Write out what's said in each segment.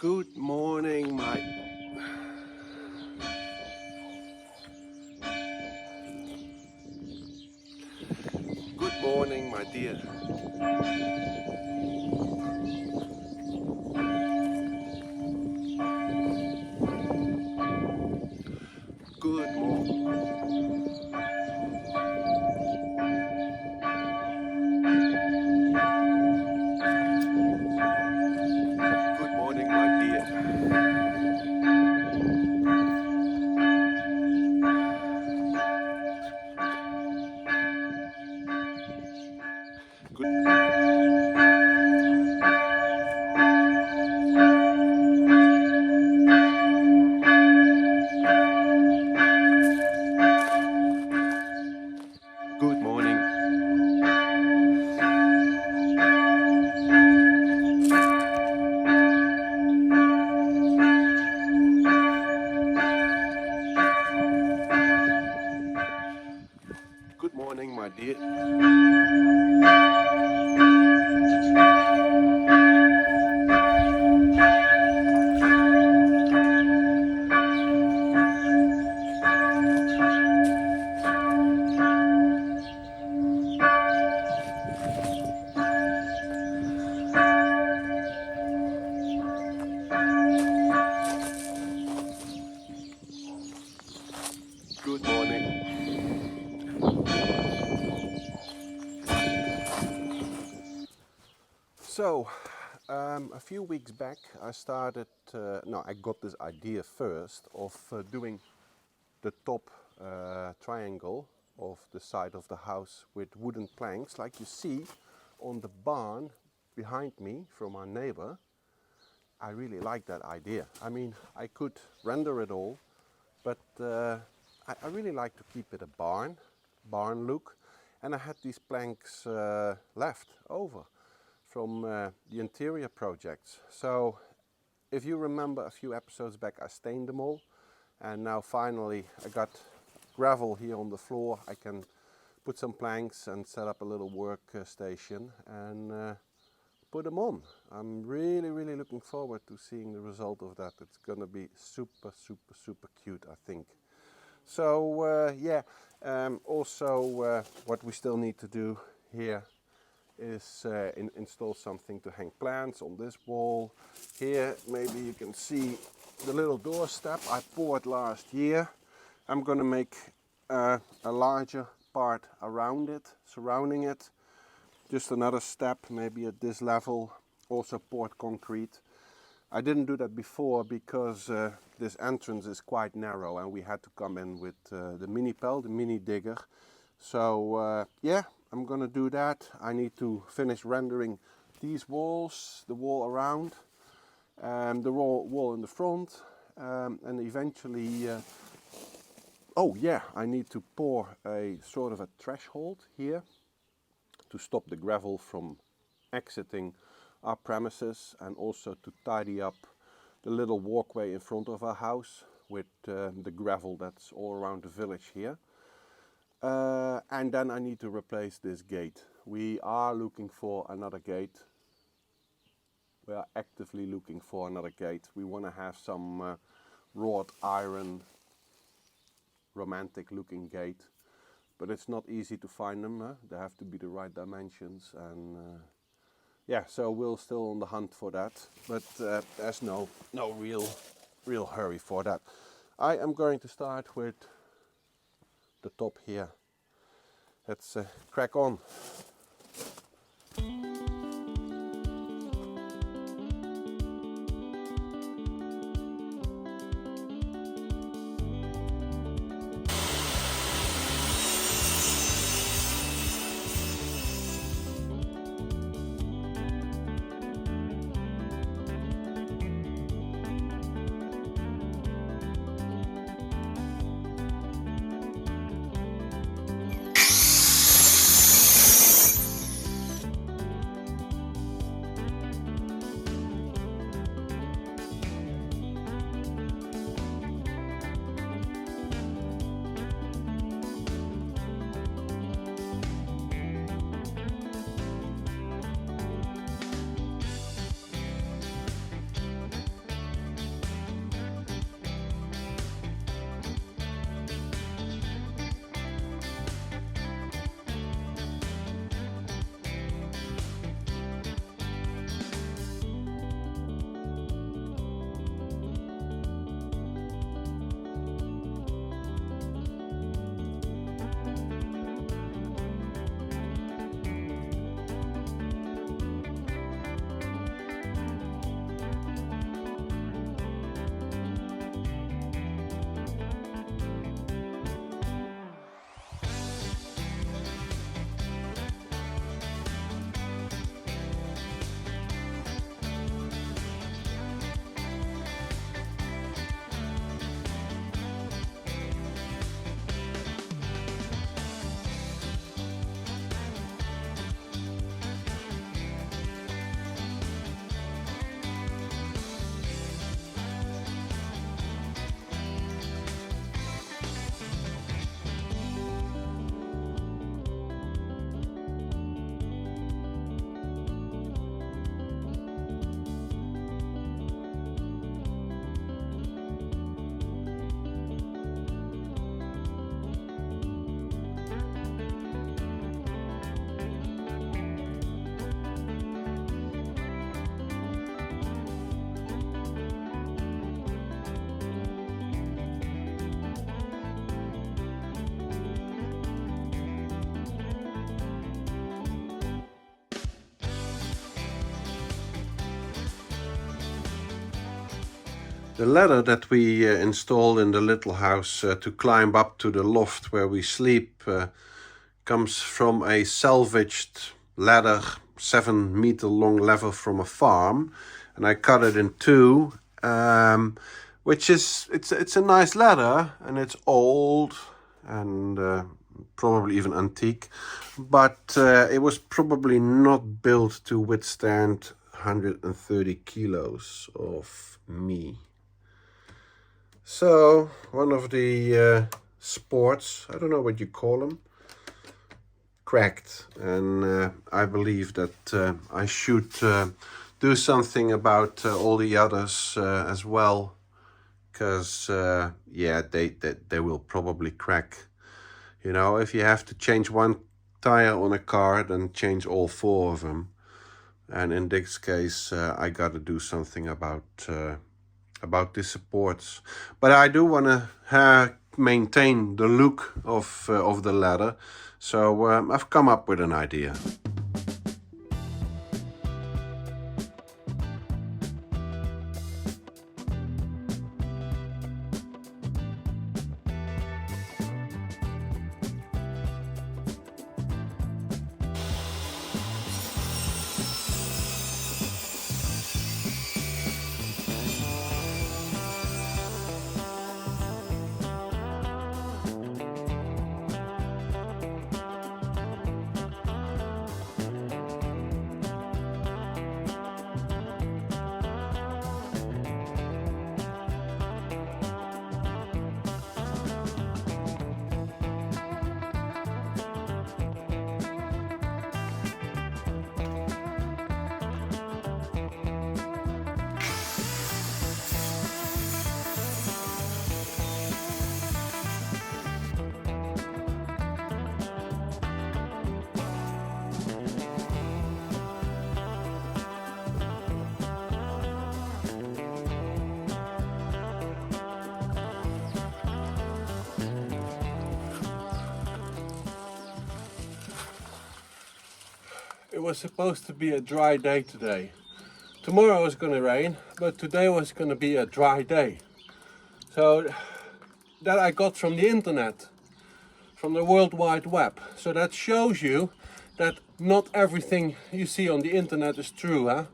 Good morning, my dear. Good morning. Good morning, my dear. Good morning. Good morning, my dear. Good morning. So, a few weeks back I started, I got this idea first of doing the top triangle of the side of the house with wooden planks like you see on the barn behind me from our neighbor. I really like that idea. I mean, I could render it all, but I really like to keep it a barn look, and I had these planks left over from the interior projects. So if you remember a few episodes back, I stained them all, and now finally I got gravel here on the floor. I can put some planks and set up a little work station and put them on. I'm really looking forward to seeing the result of that. It's gonna be super cute, I think. So also what we still need to do here is install something to hang plants on this wall. Here maybe you can see the little doorstep I poured last year. I'm gonna make a larger part around it, surrounding it. Just another step, maybe at this level, also poured concrete. I didn't do that before because this entrance is quite narrow and we had to come in with the mini pel, the mini digger. So yeah, I'm gonna do that. I need to finish rendering these walls, the wall around, the wall in the front, and eventually, oh yeah, I need to pour a sort of a threshold here to stop the gravel from exiting our premises, and also to tidy up the little walkway in front of our house with the gravel that's all around the village here. And then I need to replace this gate. We are looking for another gate. We are actively looking for another gate. We want to have some wrought iron, romantic looking gate. But it's not easy to find them. They have to be the right dimensions, and yeah, so we're still on the hunt for that. But there's no real hurry for that. I am going to start with the top here. Let's crack on. The ladder that we installed in the little house to climb up to the loft where we sleep comes from a salvaged ladder, 7-meter long ladder from a farm, and I cut it in two, which is it's a nice ladder, and it's old and probably even antique, but it was probably not built to withstand 130 kilos of me. So one of the sports, I don't know what you call them, cracked, and I believe that I should do something about all the others as well, because yeah, they will probably crack. You know, if you have to change one tire on a car, then change all four of them. And in this case, I got to do something about the supports. But I do want to maintain the look of the ladder, so I've come up with an idea. It was supposed to be a dry day today. Tomorrow was going to rain, but today was going to be a dry day. So that I got from the internet, from the World Wide Web. So that shows you that not everything you see on the internet is true, huh?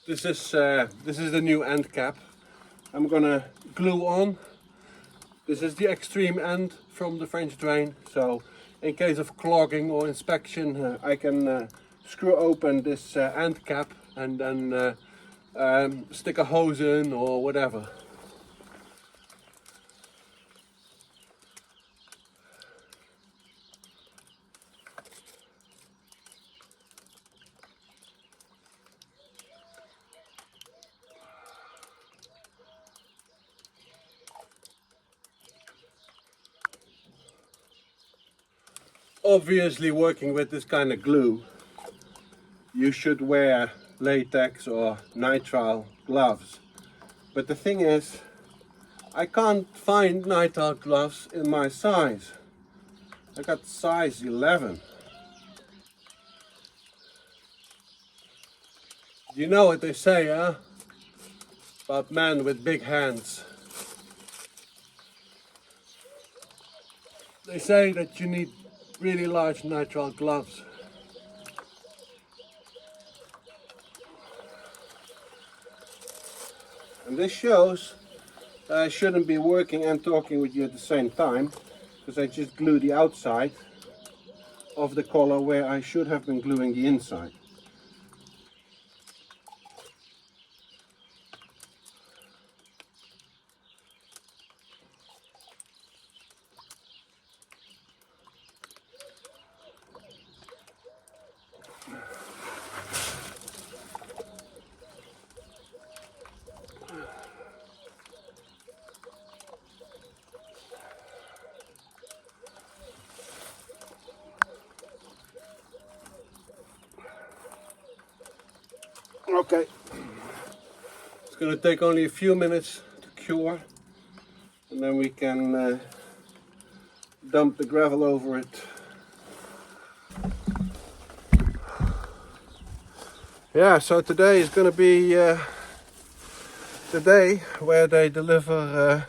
This is the new end cap. I'm gonna glue on. This is the extreme end from the French drain, so in case of clogging or inspection, I can screw open this end cap and then stick a hose in or whatever. Obviously, working with this kind of glue, you should wear latex or nitrile gloves. But the thing is, I can't find nitrile gloves in my size. I got size 11. You know what they say, huh? About men with big hands. They say that you need really large nitrile gloves. And this shows that I shouldn't be working and talking with you at the same time, because I just glue the outside of the collar where I should have been gluing the inside. Okay, it's going to take only a few minutes to cure, and then we can dump the gravel over it. Yeah, so today is going to be the day where they deliver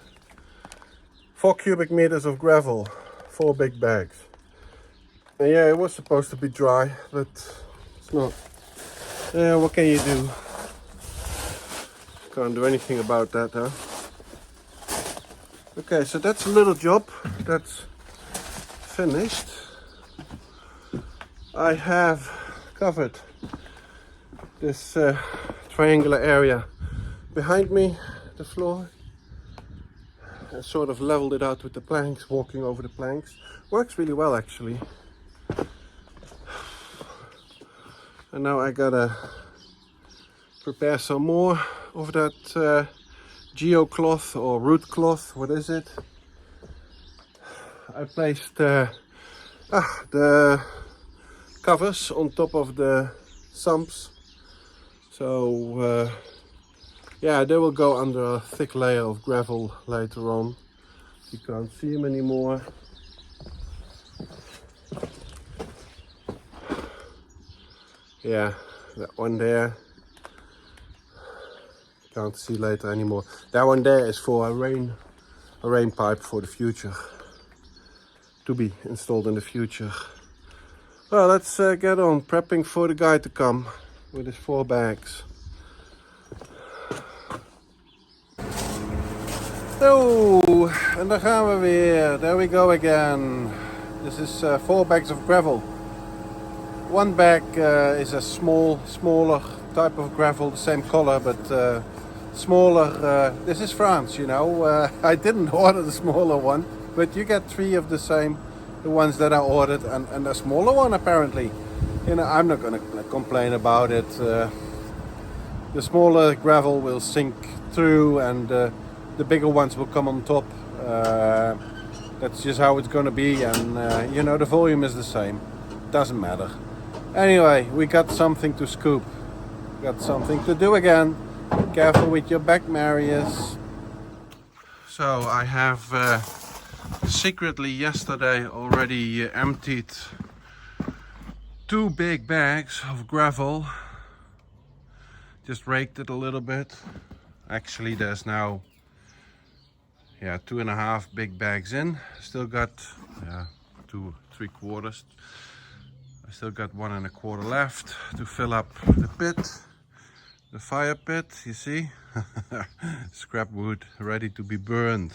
4 cubic meters of gravel, 4 big bags. And yeah, it was supposed to be dry, but it's not. Yeah, what can you do? Can't do anything about that, huh? Okay, so that's a little job that's finished. I have covered this triangular area behind me, the floor, and sort of leveled it out with the planks, walking over the planks. Works really well actually. And now I gotta prepare some more of that geo cloth or root cloth. What is it? I placed the covers on top of the sumps. So yeah, they will go under a thick layer of gravel later on. You can't see them anymore. Yeah, that one there. Can't see later anymore. That one there is for a rain pipe for the future. To be installed in the future. Well, let's get on prepping for the guy to come with his 4 bags. Zo, en daar gaan we weer. There we go again. This is 4 bags of gravel. 1 bag is a smaller type of gravel, the same color, but smaller. This is France, you know. I didn't order the smaller one, but you get 3 of the same, the ones that I ordered, and a smaller one apparently. You know, I'm not going to complain about it. The smaller gravel will sink through, and the bigger ones will come on top. That's just how it's going to be, and you know, the volume is the same. Doesn't matter. Anyway, we got something to scoop. Got something to do again. Careful with your back, Marius. So I have secretly yesterday already emptied 2 big bags of gravel. Just raked it a little bit. Actually, there's now 2.5 big bags in. Still got 2 3/4. I still got 1 1/4 left to fill up the pit, the fire pit. You see, scrap wood ready to be burned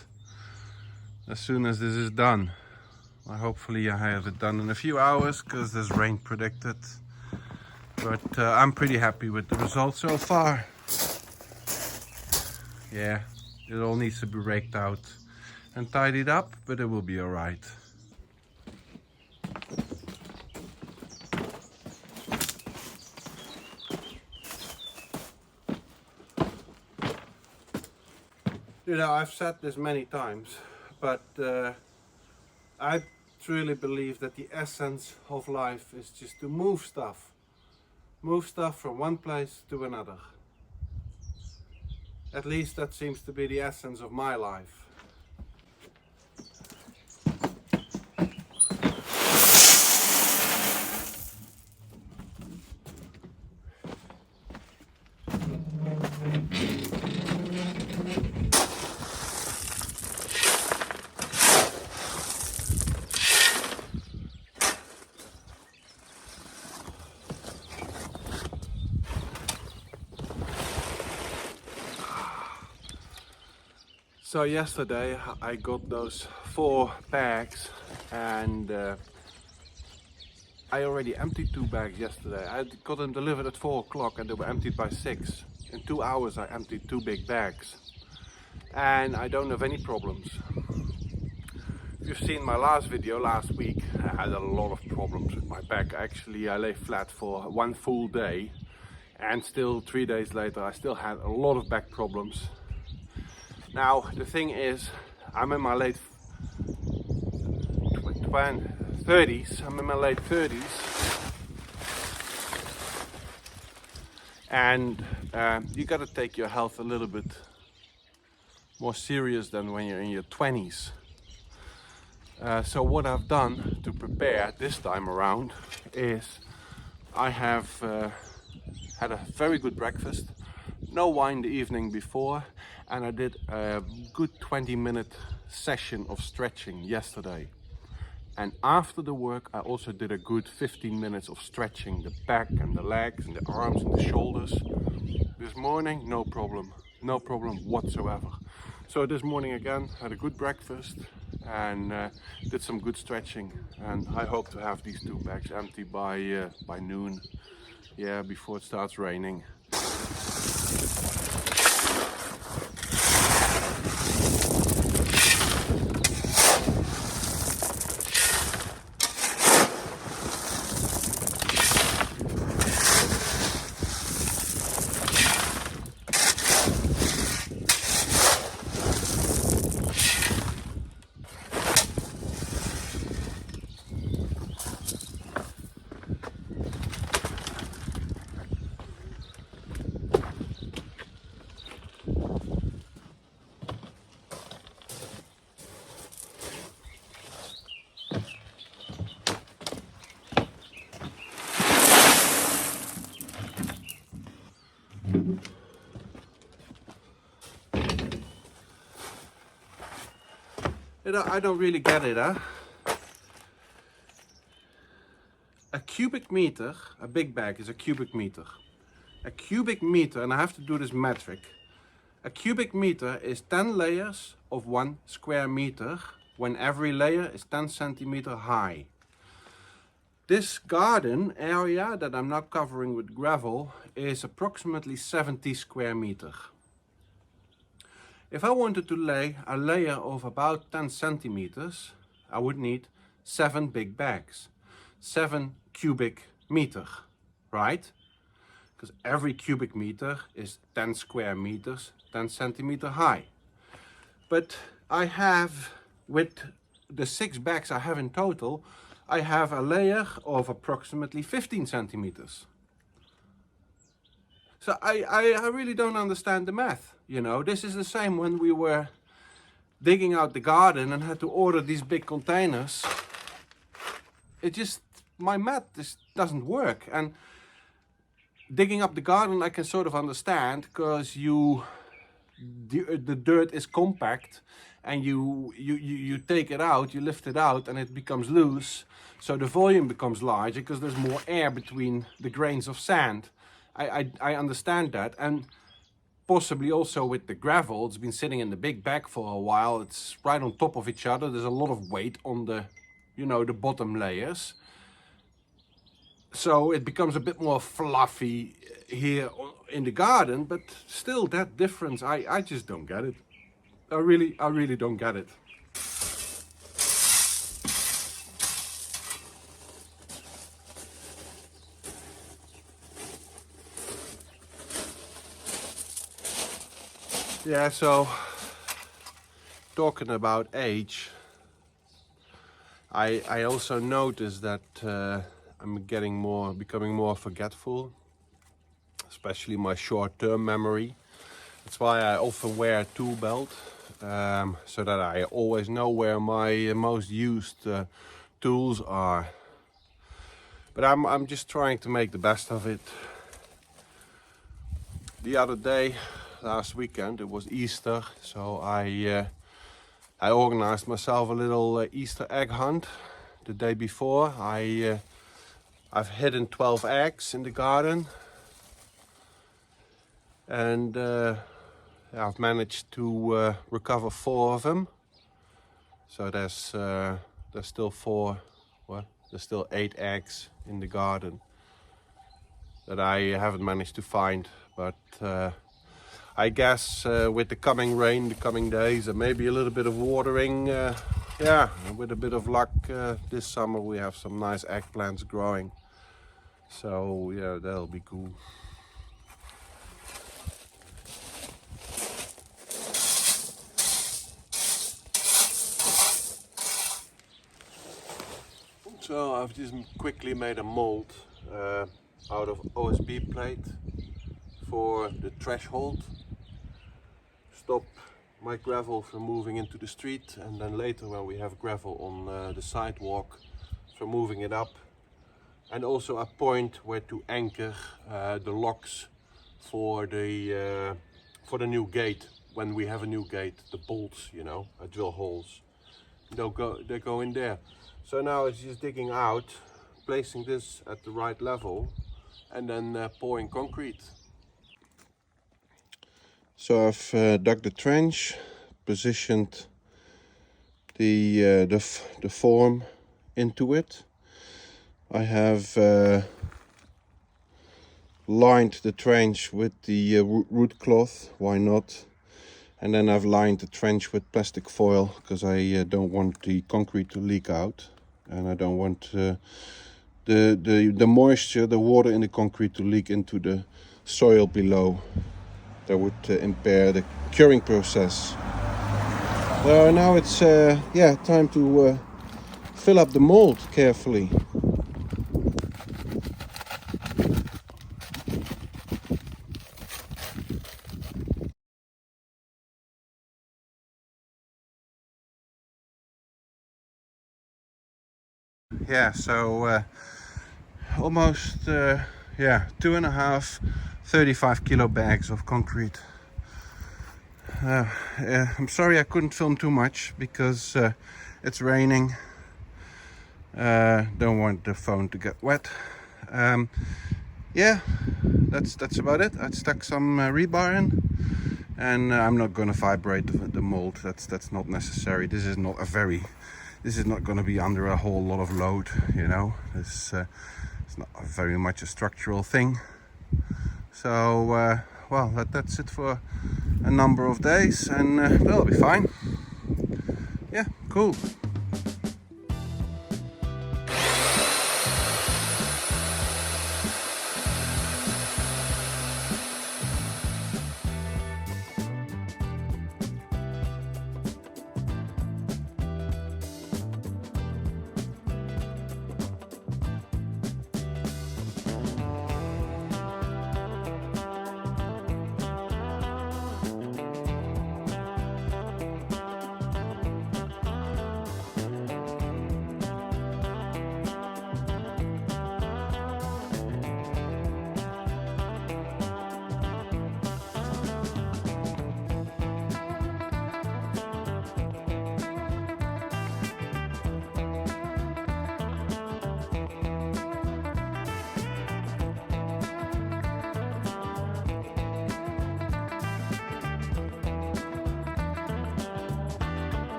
as soon as this is done. Well, hopefully I have it done in a few hours because there's rain predicted. But I'm pretty happy with the results so far. Yeah, it all needs to be raked out and tidied up, but it will be alright. You know, I've said this many times, but I truly believe that the essence of life is just to move stuff. Move stuff from one place to another. At least that seems to be the essence of my life. So yesterday I got those 4 bags, and I already emptied 2 bags yesterday. I got them delivered at 4 o'clock and they were emptied by 6. In 2 hours I emptied 2 big bags and I don't have any problems. If you've seen my last video last week, I had a lot of problems with my back. Actually, I lay flat for 1 full day, and still 3 days later I still had a lot of back problems. Now the thing is, I'm in my late 30s. I'm in my late 30s. And you got to take your health a little bit more serious than when you're in your 20s. So what I've done to prepare this time around is I have had a very good breakfast, no wine the evening before, and I did a good 20-minute session of stretching yesterday. And after the work I also did a good 15 minutes of stretching the back and the legs and the arms and the shoulders. This morning, no problem whatsoever. So this morning again, had a good breakfast and did some good stretching, and I hope to have these 2 bags empty by noon, yeah, before it starts raining. I don't really get it, huh? A cubic meter, a big bag is a cubic meter. A cubic meter, and I have to do this metric, a cubic meter is 10 layers of 1 square meter when every layer is 10 centimeter high. This garden area that I'm now covering with gravel is approximately 70 square meter. If I wanted to lay a layer of about 10 centimeters, I would need 7 big bags, 7 cubic meter, right? Because every cubic meter is 10 square meters, 10 centimeter high. But I have, with the 6 bags I have in total, I have a layer of approximately 15 centimeters. So I really don't understand the math, you know. This is the same when we were digging out the garden and had to order these big containers. It just, my math just doesn't work. And digging up the garden I can sort of understand, because the dirt is compact and you take it out, you lift it out and it becomes loose. So the volume becomes larger because there's more air between the grains of sand. I understand that, and possibly also with the gravel, it's been sitting in the big bag for a while, it's right on top of each other, there's a lot of weight on the, you know, the bottom layers. So it becomes a bit more fluffy here in the garden, but still that difference, I just don't get it. I really don't get it. Yeah, so talking about age, I also noticed that I'm becoming more forgetful, especially my short-term memory. That's why I often wear a tool belt, so that I always know where my most used tools are. But I'm just trying to make the best of it. The other day, last weekend, it was Easter, so I organized myself a little Easter egg hunt. The day before, I've hidden 12 eggs in the garden, and I've managed to recover 4 of them. So there's still 4. Well, there's still 8 eggs in the garden that I haven't managed to find, but I guess with the coming rain, the coming days, and maybe a little bit of watering, yeah, with a bit of luck, this summer we have some nice eggplants growing. So yeah, that'll be cool. So I've just quickly made a mold out of OSB plate. for the threshold, stop my gravel from moving into the street, and then later when we have gravel on the sidewalk, for moving it up, and also a point where to anchor the locks for the new gate. When we have a new gate, the bolts, you know, drill holes, they go in there. So now it's just digging out, placing this at the right level, and then pouring concrete. So I've dug the trench, positioned the form into it. I have lined the trench with the root cloth, why not? And then I've lined the trench with plastic foil because I don't want the concrete to leak out, and I don't want the moisture, the water in the concrete to leak into the soil below. That would impair the curing process. So now it's time to fill up the mold carefully. Yeah, so almost 2.5 35 kilo bags of concrete. I'm sorry I couldn't film too much because it's raining. Don't want the phone to get wet. Yeah, that's about it. I stuck some rebar in, and I'm not going to vibrate the mold. That's not necessary. This is not going to be under a whole lot of load, you know. It's not very much a structural thing. So well, that's it for a number of days, and that'll be fine. Yeah, cool.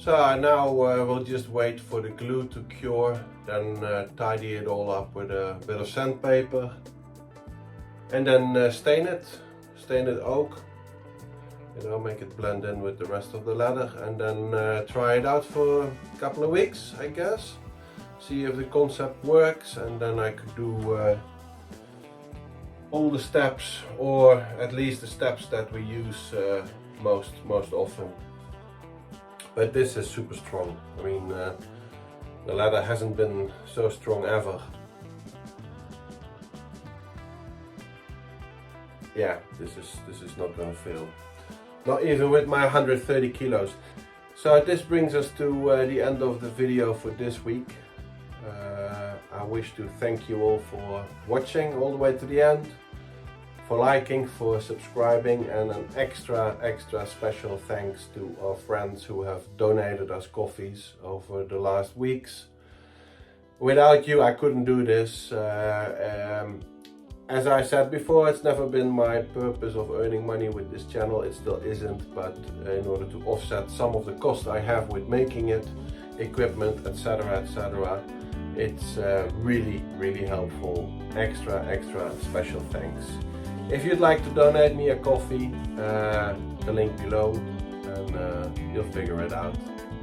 So now we'll just wait for the glue to cure, then tidy it all up with a bit of sandpaper, and then stain it oak, you know, make it blend in with the rest of the leather, and then try it out for a couple of weeks, I guess, see if the concept works, and then I could do all the steps, or at least the steps that we use most often. But this is super strong. I mean, the leather hasn't been so strong ever. Yeah, this is not gonna fail. Not even with my 130 kilos. So this brings us to the end of the video for this week. I wish to thank you all for watching all the way to the end, for liking, for subscribing, and an extra special thanks to our friends who have donated us coffees over the last weeks. Without you, I couldn't do this. As I said before, it's never been my purpose of earning money with this channel. It still isn't, but in order to offset some of the cost I have with making it, equipment, etc., it's really helpful. Extra special thanks. If you'd like to donate me a coffee, the link below, and you'll figure it out.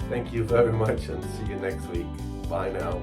Thank you very much, and see you next week. Bye now.